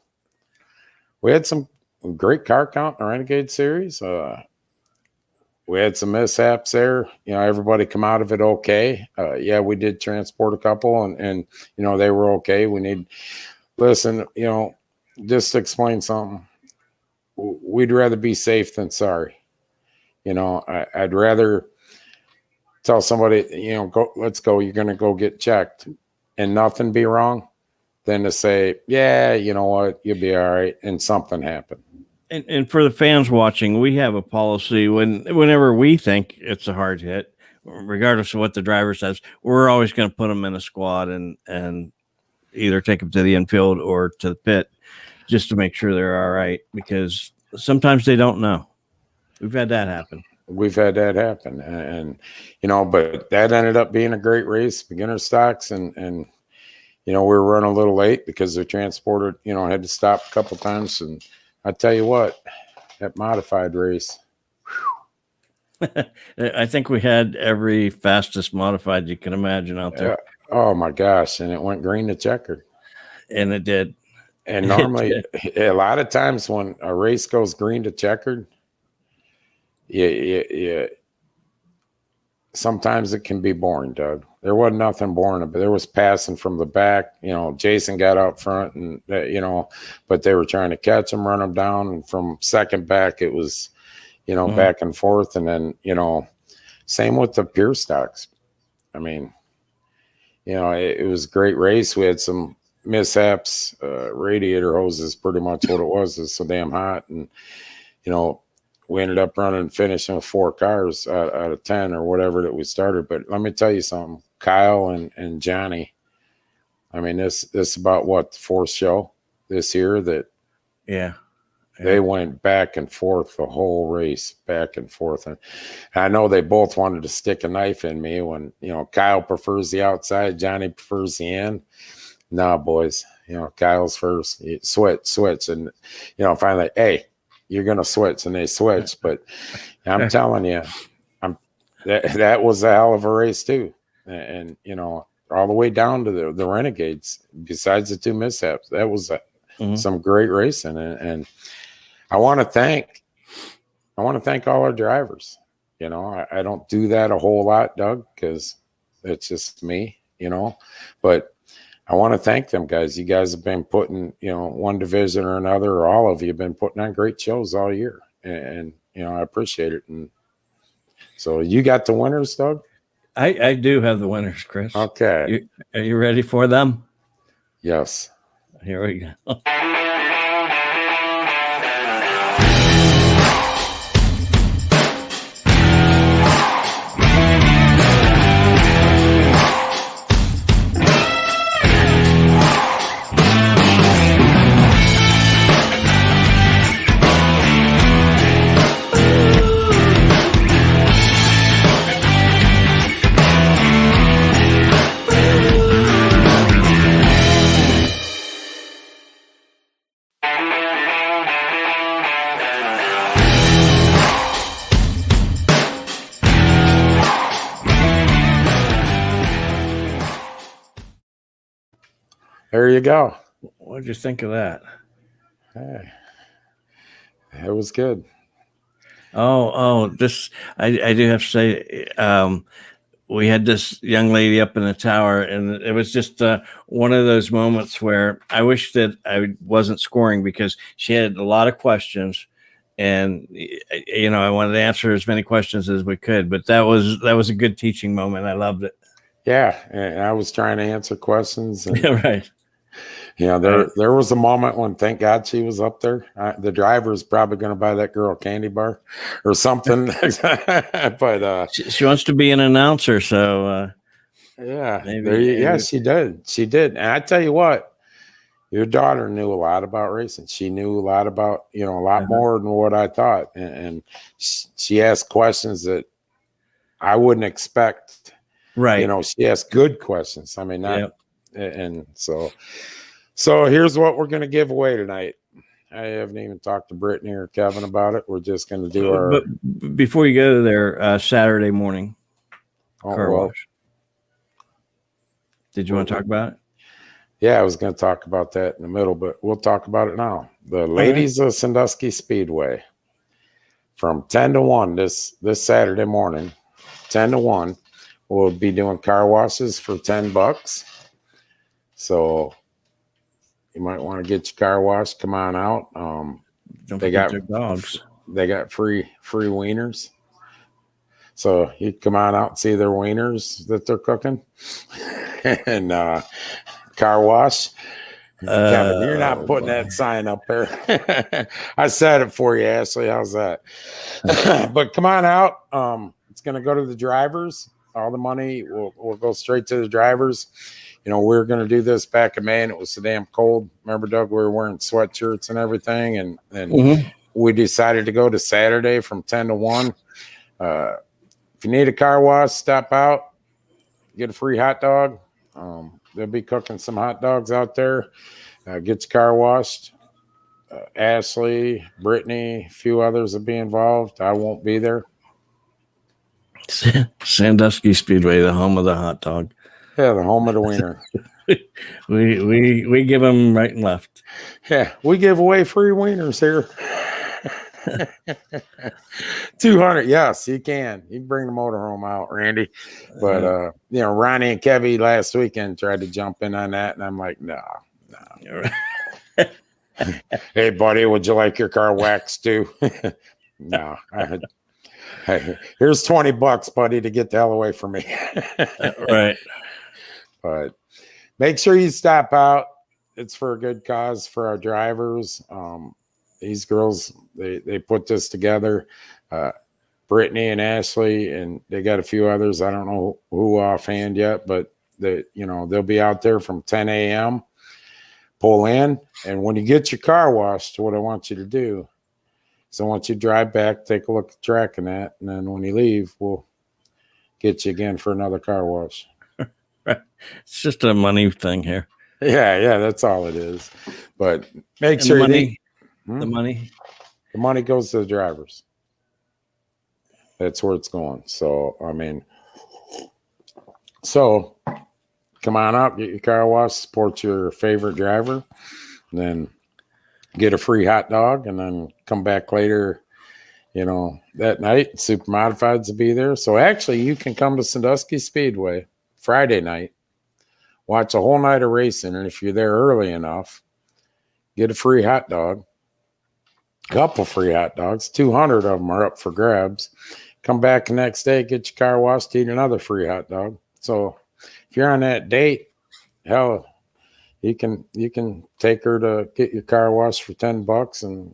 we had some great car count in the Renegade series. We had some mishaps there. You know, everybody come out of it okay. Yeah, we did transport a couple, and you know, they were okay. Listen, you know, just to explain something. We'd rather be safe than sorry. You know, I'd rather tell somebody, you know, go, let's go. You're going to go get checked, and nothing be wrong, than to say, yeah, you know what, you'll be all right, and something happened. And for the fans watching, we have a policy whenever we think it's a hard hit, regardless of what the driver says, we're always going to put them in a squad and either take them to the infield or to the pit just to make sure they're all right, because sometimes they don't know. We've had that happen. And you know, but that ended up being a great race, beginner stocks, and you know, we were running a little late because the transporter, you know, had to stop a couple times. And I tell you what, that modified race. I think we had every fastest modified you can imagine out there. Oh my gosh. And it went green to checkered. And it did. And normally a lot of times when a race goes green to checkered, yeah, sometimes it can be boring, Doug. There wasn't nothing boring, but there was passing from the back. You know, Jason got out front, and you know, but they were trying to catch him, run him down, and from second back, it was, you know, back and forth, and then, you know, same with the pure stocks. I mean, you know, it was a great race. We had some mishaps, radiator hoses, pretty much what it was. It's so damn hot, and you know, we ended up running and finishing with 4 cars out of 10 or whatever that we started. But let me tell you something, Kyle and Johnny, I mean, this is about what, the 4th show this year that they went back and forth the whole race, back and forth. And I know they both wanted to stick a knife in me when, you know, Kyle prefers the outside, Johnny prefers the end. Nah, boys, you know, Kyle's first, switch. And, you know, finally, hey, you're going to switch, and they switch. But I'm telling you, that was a hell of a race too. And, you know, all the way down to the Renegades, besides the 2 mishaps, that was some great racing. And I want to thank all our drivers. You know, I don't do that a whole lot, Doug, because it's just me, you know, but I want to thank them guys. You guys have been putting, you know, one division or another, or all of you have been putting on great shows all year. And you know, I appreciate it. And so you got the winners, Doug? I do have the winners, Chris. Okay. Are you ready for them? Yes. Here we go. There you go. What did you think of that? Hey, it was good. This I do have to say, we had this young lady up in the tower, and it was just one of those moments where I wish that I wasn't scoring, because she had a lot of questions, and you know, I wanted to answer as many questions as we could. But that was a good teaching moment. I loved it. Yeah, and I was trying to answer questions. And, right. You know, there was a moment when, thank God she was up there. The driver is probably going to buy that girl a candy bar or something. But she wants to be an announcer, so yeah, maybe, she did. She did. And I tell you what, your daughter knew a lot about racing. She knew a lot about, you know, a lot more than what I thought. And she asked questions that I wouldn't expect. Right. You know, she asked good questions. I mean, not, and so here's what we're going to give away tonight. I haven't even talked to Brittany or Kevin about it. We're just going to do our. But before you go there, Saturday morning car wash. Did you want to talk about it? Yeah, I was going to talk about that in the middle, but we'll talk about it now. The ladies of Sandusky Speedway from 10 to 1 this Saturday morning, 10 to 1, we'll be doing car washes for $10. So you might want to get your car washed. Come on out. Don't They forget got their dogs. They got free wieners. So you come on out and see their wieners that they're cooking. And car wash. Kevin, you're not putting that sign up there. I said it for you, Ashley. How's that? But come on out. It's going to go to the drivers. All the money will go straight to the drivers. You know, we were going to do this back in May, and it was so damn cold. Remember, Doug, we were wearing sweatshirts and everything, and we decided to go to Saturday from 10 to 1. If you need a car wash, stop out, get a free hot dog. They'll be cooking some hot dogs out there. Get your car washed. Ashley, Brittany, a few others will be involved. I won't be there. Sandusky Speedway, the home of the hot dog. Yeah, the home of the wiener. we give them right and left. Yeah, we give away free wieners here. 200. Yes, you can. You can bring the motorhome out, Randy. But you know, Ronnie and Kevy last weekend tried to jump in on that, and I'm like, no. Hey, buddy, would you like your car waxed too? No. Hey, here's $20, buddy, to get the hell away from me. Right. But make sure you stop out. It's for a good cause for our drivers. These girls, they put this together. Brittany and Ashley, and they got a few others. I don't know who offhand yet, but they'll be out there from 10 a.m. Pull in, and when you get your car washed, what I want you to do is I want you to drive back, take a look at the track and that, and then when you leave, we'll get you again for another car wash. It's just a money thing here. Yeah, that's all it is. But make And sure the money goes to the drivers. That's where it's going. So, I mean, come on out, get your car washed, support your favorite driver, and then get a free hot dog, and then come back later, that night. Supermodifieds will be there. So actually, you can come to Sandusky Speedway Friday night, watch a whole night of racing, and if you're there early enough, get a free hot dog, couple free hot dogs, 200 of them are up for grabs. Come back the next day, get your car washed, eat another free hot dog. So if you're on that date, hell, you can take her to get your car washed for $10 and a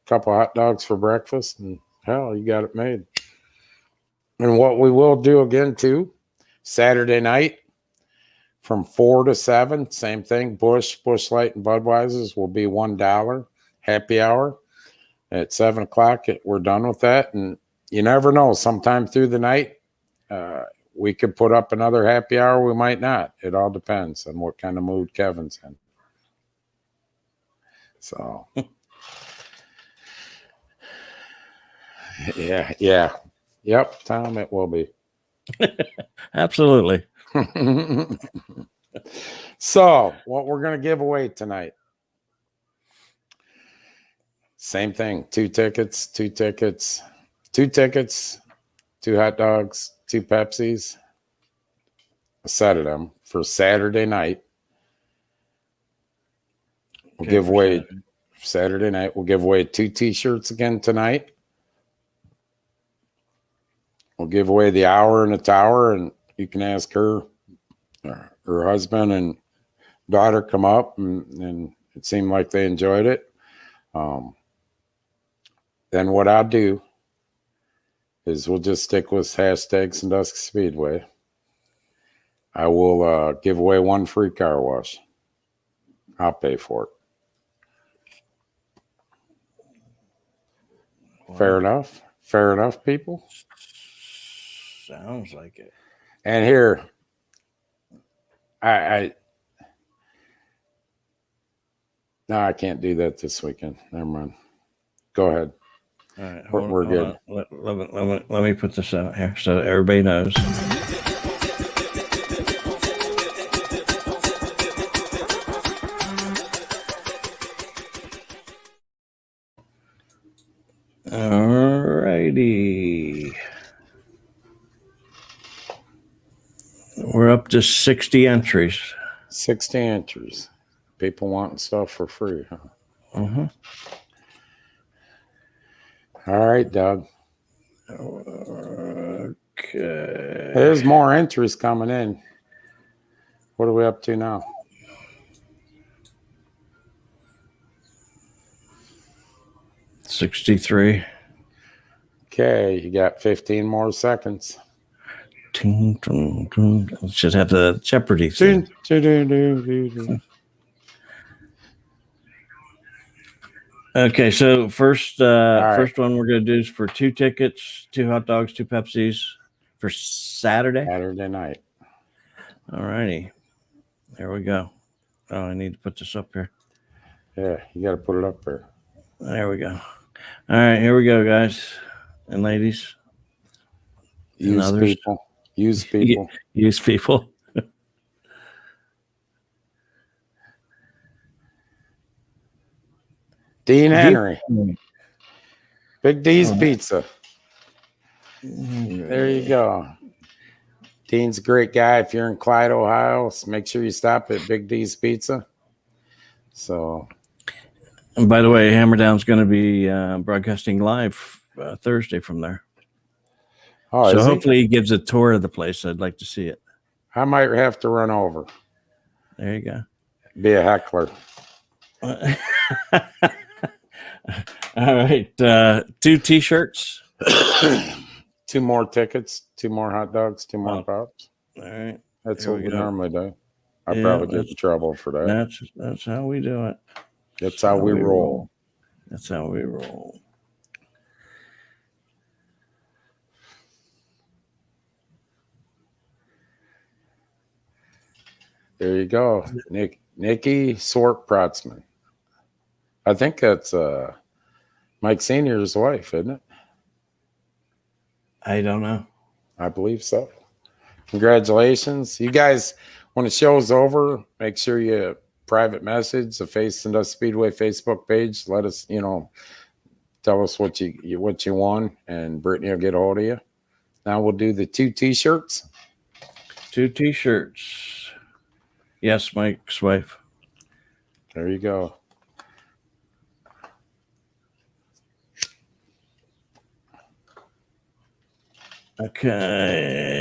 couple hot dogs for breakfast, and hell, you got it made. And what we will do again too, Saturday night from 4 to 7, same thing. Busch Light, and Budweiser's will be $1 happy hour at 7 o'clock. We're done with that, and you never know. Sometime through the night, we could put up another happy hour. We might not. It all depends on what kind of mood Kevin's in. So, yeah. Yep, Tom, it will be. Absolutely. So, what we're going to give away tonight. Same thing. 2 tickets, 2 hot dogs, 2 Pepsis, a set of them for Saturday night. We'll give away Saturday night. We'll give away 2 T-shirts again tonight. We'll give away the hour in the tower, and you can ask her husband and daughter come up, and it seemed like they enjoyed it. Then what I'll do is we'll just stick with hashtag Sandusky Speedway. I will give away 1 free car wash. I'll pay for it. Wow. Fair enough, people. Sounds like it. And here, no, I can't do that this weekend. Never mind. Go ahead. All right, we're good. Let me put this out here so that everybody knows. righty. We're up to 60 entries. 60 entries. People wanting stuff for free, huh? Mm-hmm. All right, Doug. Okay. There's more entries coming in. What are we up to now? $63. Okay, you got 15 more seconds. Should have the Jeopardy thing. Okay, so first right. one we're going to do is for 2 tickets, 2 hot dogs, 2 Pepsis for Saturday. Saturday night. All righty. There we go. Oh, I need to put this up here. Yeah, you got to put it up there. There we go. All right, here we go, guys and ladies. Use people. Use people. Use people. Dean Henry. Big D's Pizza. There you go. Dean's a great guy. If you're in Clyde, Ohio, make sure you stop at Big D's Pizza. So, and by the way, Hammerdown's going to be broadcasting live Thursday from there. Oh, so hopefully he gives a tour of the place. I'd like to see it. I might have to run over. There you go. Be a heckler. All right. 2 T-shirts. 2 more tickets, 2 more hot dogs, 2 more pops. All right. That's what we normally do. I Yeah, probably get in trouble for that. That's how we do it. That's how we roll. That's how we roll. There you go. Nikki Swart-Protzman. I think that's Mike Sr.'s wife, isn't it? I don't know. I believe so. Congratulations. You guys, when the show's over, make sure you private message the Sandusky Speedway Facebook page. Let us, tell us what you won, and Brittany will get a hold of you. Now we'll do the 2 T-shirts. 2 T-shirts. Yes, Mike's wife. There you go. Okay.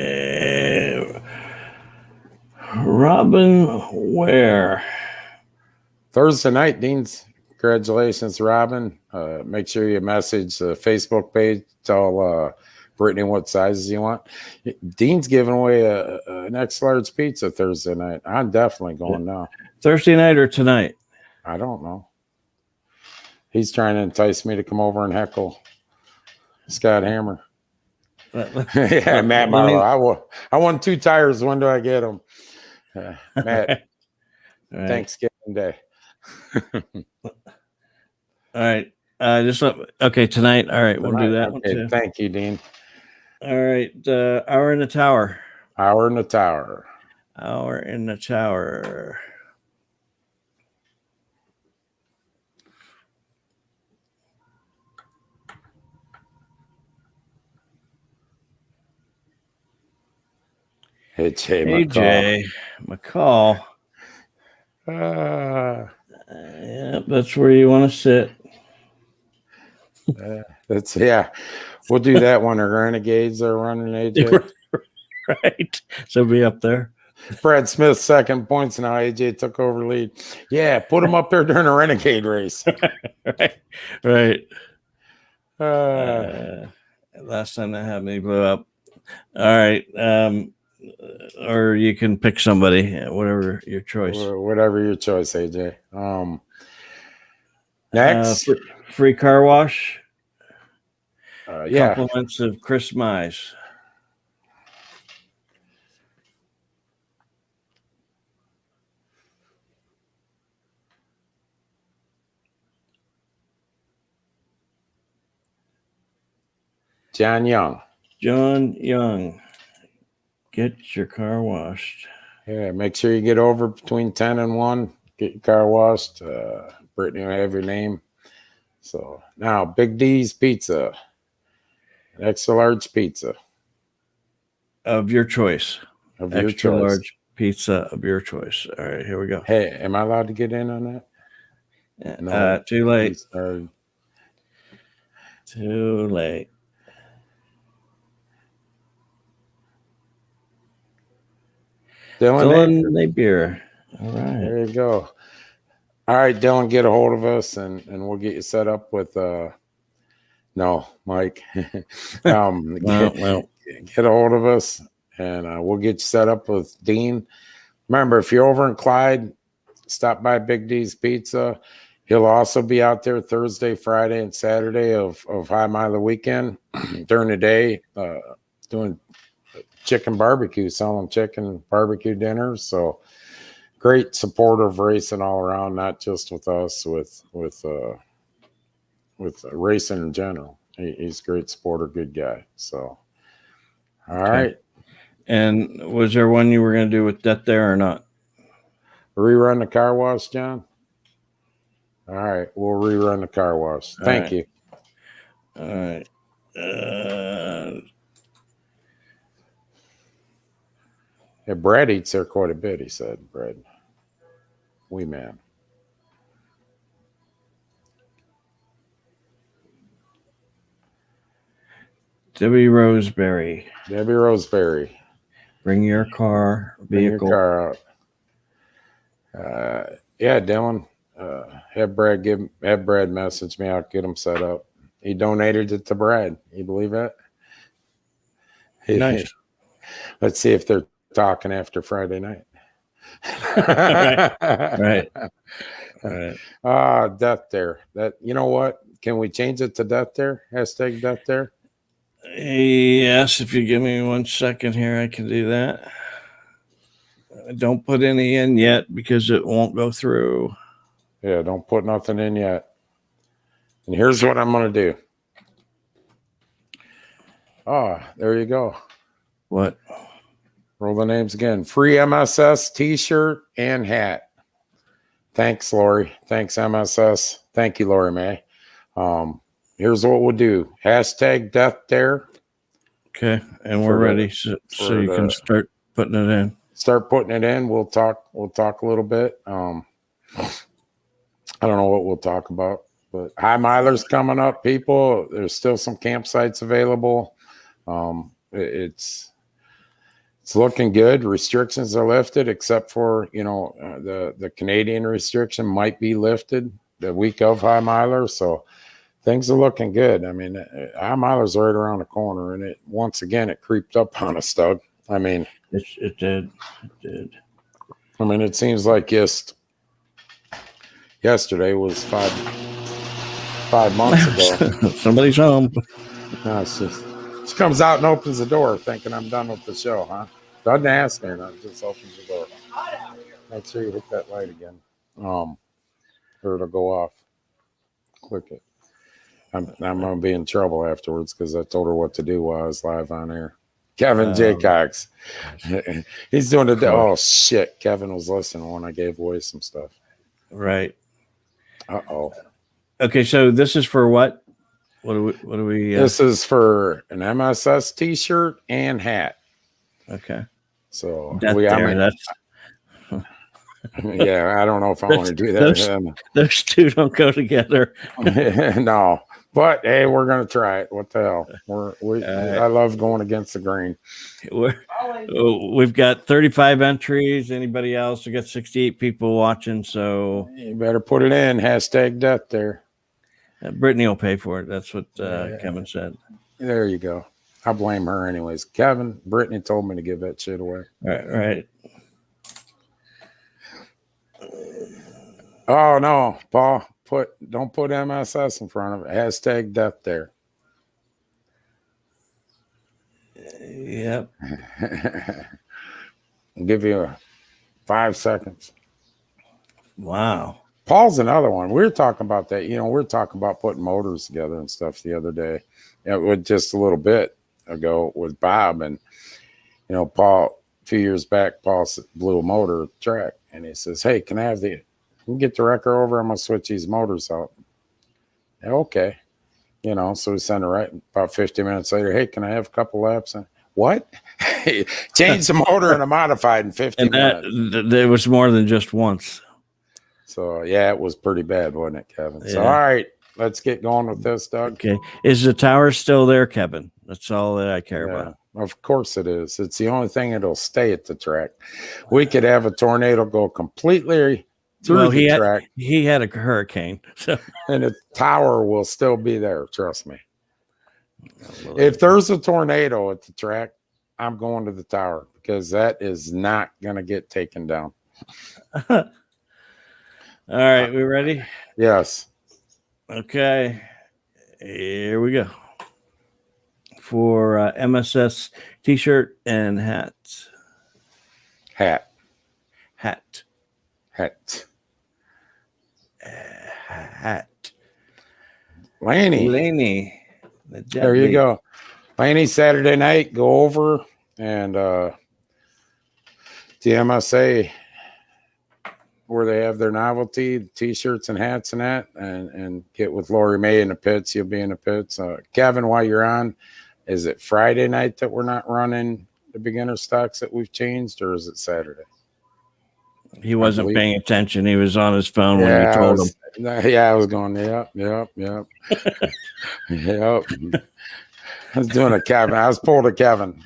Robin Ware. Thursday night, Dean's. Congratulations, Robin. Make sure you message the Facebook page. Tell Brittany what sizes you want. Dean's giving away an X large pizza Thursday night. I'm definitely going now. Thursday night or tonight? I don't know. He's trying to entice me to come over and heckle Scott Hammer. Yeah, Matt Marlowe. I won 2 tires. When do I get them? Matt, right. Thanksgiving Day. All right. Okay, tonight. All right, we'll do that one too. Thank you, Dean. All right. Hour in the Tower. Hour in the Tower. Hour in the Tower. Hey, Jay McCall. Yep, that's where you want to sit. We'll do that when the Renegades are running, AJ. Right. So be up there. Brad Smith, 2nd points now. AJ took over lead. Yeah, put him up there during a Renegade race. Right. Last time that happened, he blew up. All right. Or you can pick somebody, whatever your choice. Whatever your choice, AJ. Next. Free car wash. Yeah. Compliments of Chris Mize. John Young. Get your car washed. Yeah, make sure you get over between 10 and 1. Get your car washed. Brittany will have your name. So now, Big D's Pizza. extra large pizza of your choice. of your Extra choice. large pizza of your choice. All right, here we go. Hey, am I allowed to get in on that? No. Too late. Or Too late. Dylan, Dylan beer. All right. there you go. All right, Dylan, get a hold of us and we'll get you set up with no, Mike. Well, Get a hold of us and we'll get you set up with Dean. Remember, if you're over in Clyde, stop by Big D's Pizza. He'll also be out there Thursday, Friday, and Saturday of High Miler weekend during the day doing chicken barbecue, selling chicken barbecue dinners. So great supporter of racing all around, not just with us, with racing in general. He's a great supporter, good guy. So, all right. And was there one you were going to do with that there or not? Rerun the car wash, John? All right. We'll rerun the car wash. Thank you. All right. Yeah, Brad eats there quite a bit, he said. Brad. Wee man. Debbie Roseberry. Debbie Roseberry. Bring your car, vehicle. Bring your car out. Yeah, Dylan. Have Brad message me. I'll get him set up. He donated it to Brad. You believe that? Nice. Let's see if they're talking after Friday night. Right. Death Dare. That, you know what? Can we change it to Death Dare? Hashtag Death Dare. Yes, if you give me 1 second here, I can do that. Don't put any in yet because it won't go through. Yeah, don't put nothing in yet. And here's what I'm going to do. Oh, there you go. What? Roll the names again. Free MSS t-shirt and hat. Thanks, Lori. Thanks, MSS. Thank you, Lori May. Here's what we'll do. Hashtag Death Dare. Okay, and we're ready, so you can start putting it in. Start putting it in. We'll talk a little bit. I don't know what we'll talk about, but High Miler's coming up, people. There's still some campsites available. It's looking good. Restrictions are lifted, except for the Canadian restriction might be lifted the week of High Miler. So things are looking good. I mean, High Miler's right around the corner, and once again it creeped up on us, Doug. I mean, it did. I mean, it seems like yesterday was five months ago. Somebody's home. No, it's just she comes out and opens the door thinking I'm done with the show, huh? Doesn't ask me, no, just opens the door. Make sure you hit that light again. Or it'll go off. Click it. I'm gonna be in trouble afterwards because I told her what to do while I was live on air. Kevin J. Cox. He's doing it. Oh shit. Kevin was listening when I gave away some stuff. Right. Uh-oh. Okay, so this is for what? What do we This is for an MSS t-shirt and hat. Okay. So that's yeah, I don't know if I want to do that. Those two don't go together. No. But hey, we're gonna try it. What the hell? I love going against the grain. We've got 35 entries. Anybody else? We got 68 people watching. So you better put it in. Hashtag Death Dare. Brittany will pay for it. That's what Kevin said. There you go. I blame her anyways. Kevin, Brittany told me to give that shit away. Right. Oh no, Paul. Don't put MSS in front of it. Hashtag Death Dare. Yep. I'll give you 5 seconds. Wow. Paul's another one. We were talking about that. We were talking about putting motors together and stuff the other day. With just a little bit ago with Bob. And, Paul, a few years back, Paul blew a motor at the track. And he says, hey, can I have get the wrecker over? I'm going to switch these motors out. Okay. you know, so we sent it right about 50 minutes later. Hey, can I have a couple laps? And what? Change the motor and a modified in 50 And minutes. there was more than just once. So yeah, it was pretty bad, wasn't it, Kevin? So Yeah. all right, let's get going with this, Doug. Okay. Is the tower still there, Kevin? That's all that I care about. Of course it is. It's the only thing that'll stay at the track. We could have a tornado go completely through the track. He had a hurricane, so and the tower will still be there. Trust me. If there's a tornado at the track, I'm going to the tower because that is not going to get taken down. All right, we ready? Yes. Okay, here we go. For MSS t-shirt and hat. Hat. Laney. There you go. Laney, Saturday night, go over and the MSA where they have their novelty t-shirts and hats and that, and get with Lori May in the pits. You'll be in the pits. Kevin, while you're on, is it Friday night that we're not running the beginner stocks that we've changed, or is it Saturday? He wasn't paying attention. He was on his phone when you told him. Yeah, I was going, yep. Yep. I was doing a Kevin. I was pulled a Kevin.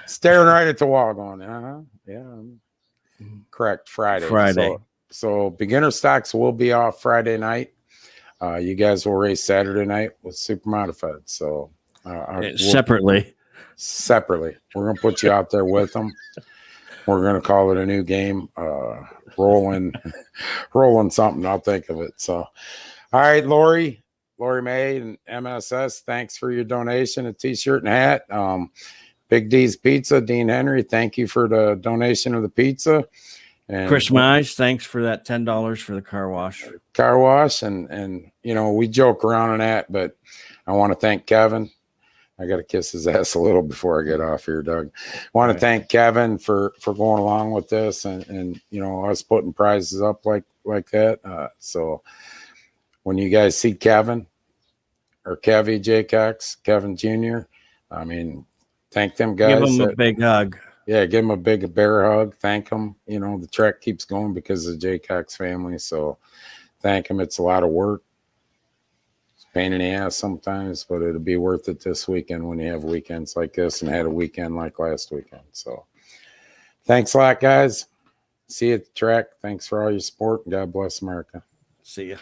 Staring right at the wall going, yeah. Correct, Friday. So beginner stocks will be off Friday night. You guys will race Saturday night with Supermodified. So separately. We're going to put you out there with them. We're going to call it a new game. Rolling something. I'll think of it. So, all right, Lori May and MSS, thanks for your donation, a t-shirt and hat. Big D's Pizza, Dean Henry, thank you for the donation of the pizza. And Chris Mize, thanks for that $10 for the car wash. And you know, we joke around on that, but I want to thank Kevin. I got to kiss his ass a little before I get off here, Doug. I want to thank Kevin for going along with this and you know, us putting prizes up like that. So when you guys see Kevin or Kevy J. Cox, Kevin Jr., I mean, thank them guys. Give them a big hug. Yeah, give them a big bear hug. Thank them. You know, the track keeps going because of the J. Cox family. So thank them. It's a lot of work. It's a pain in the ass sometimes, but it'll be worth it this weekend when you have weekends like this and had a weekend like last weekend. So thanks a lot, guys. See you at the track. Thanks for all your support. God bless America. See ya.